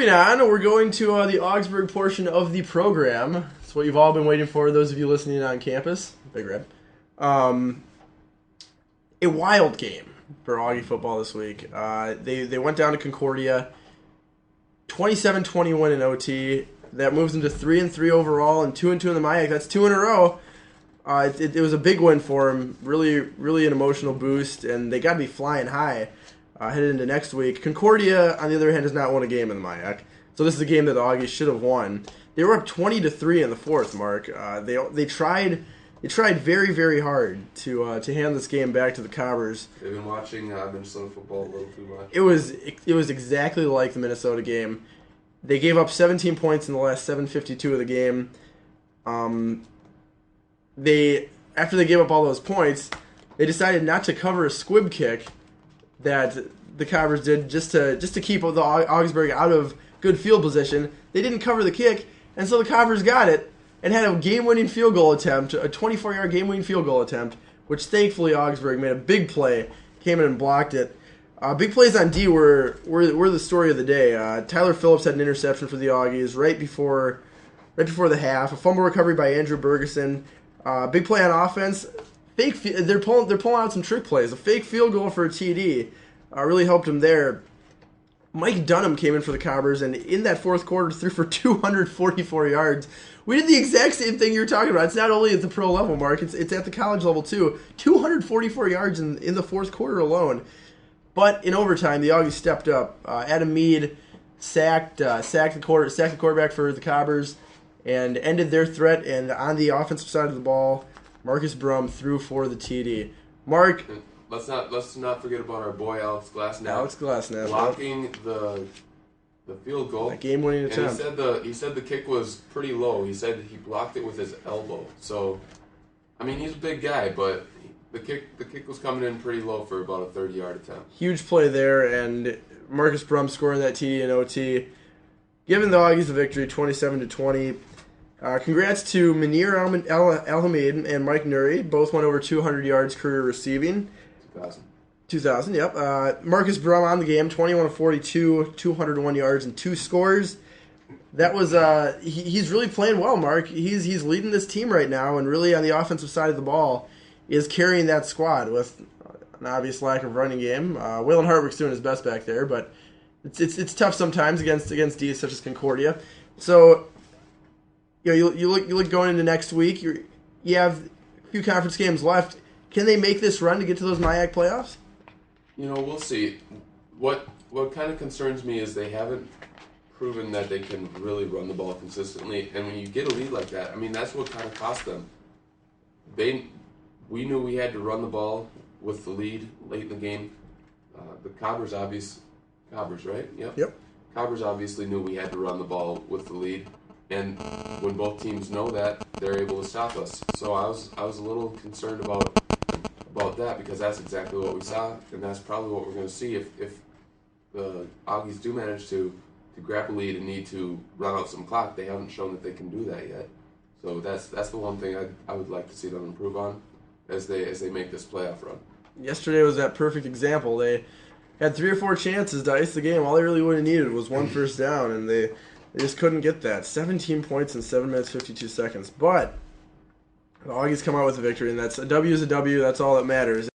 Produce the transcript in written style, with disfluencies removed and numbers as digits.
Moving on, we're going to the Augsburg portion of the program. It's what you've all been waiting for, those of you listening on campus. Big Red. A wild game for Augie football this week. They went down to Concordia, 27-20 in OT. That moves them to 3-3 overall and 2-2 in the MIAC. That's 2 in a row. It was a big win for them. Really, really an emotional boost, and they got to be flying high headed into next week. Concordia, on the other hand, has not won a game in the MIAC, so this is a game that the Augies should have won. They were up 20-3 in the fourth, Mark. They tried very, very hard to hand this game back to the Cobbers. They've been watching Minnesota football a little too much. It was exactly like the Minnesota game. They gave up 17 points in the last 7:52 of the game. After they gave up all those points, they decided not to cover a squib kick that the Cobbers did just to keep the Augsburg out of good field position. They didn't cover the kick, and so the Cobbers got it and had a game-winning field goal attempt, a 24-yard game-winning field goal attempt, which thankfully Augsburg made a big play, came in and blocked it. Big plays on D were the story of the day. Tyler Phillips had an interception for the Augies right before the half. A fumble recovery by Andrew Bergeson. Big play on offense. They're pulling out some trick plays. A fake field goal for a TD really helped them there. Mike Dunham came in for the Cobbers, and in that fourth quarter threw for 244 yards. We did the exact same thing you're talking about. It's not only at the pro level, Mark. It's at the college level too. 244 yards in the fourth quarter alone. But in overtime, the Augies stepped up. Adam Mead sacked the quarterback for the Cobbers and ended their threat. And on the offensive side of the ball, Marcus Brum threw for the TD. Mark, let's not forget about our boy Alex Glassnap blocking the field goal. A game-winning attempt. And he said the kick was pretty low. He said he blocked it with his elbow. So, I mean, he's a big guy, but the kick was coming in pretty low for about a 30-yard attempt. Huge play there, and Marcus Brum scoring that TD in OT, giving the Augies the victory, 27-20. Congrats to Munir Al-Hamid and Mike Nuri. Both went over 200 yards career receiving. 2000, yep. Marcus Brum on the game, 21-42, 201 yards and 2 scores. That was he's really playing well, Mark. He's leading this team right now, and really on the offensive side of the ball is carrying that squad with an obvious lack of running game. Waylon Hartwick's doing his best back there, but it's tough sometimes against D's such as Concordia. So you look going into next week. You have a few conference games left. Can they make this run to get to those MIAC playoffs? We'll see. What kind of concerns me is they haven't proven that they can really run the ball consistently. And when you get a lead like that, I mean, that's what kind of cost them. We knew we had to run the ball with the lead late in the game. The Cobbers, right? Yep. Cobbers obviously knew we had to run the ball with the lead. And when both teams know that, they're able to stop us. So I was a little concerned about that because that's exactly what we saw, and that's probably what we're going to see if the Augies do manage to grab a lead and need to run out some clock. They haven't shown that they can do that yet. So that's the one thing I would like to see them improve on as they make this playoff run. Yesterday was that perfect example. They had 3 or 4 chances to ice the game. All they really would have needed was one first down, and they just couldn't get that. 17 points in 7 minutes, 52 seconds. But the Augies come out with a victory, and that's a W is a W. That's all that matters.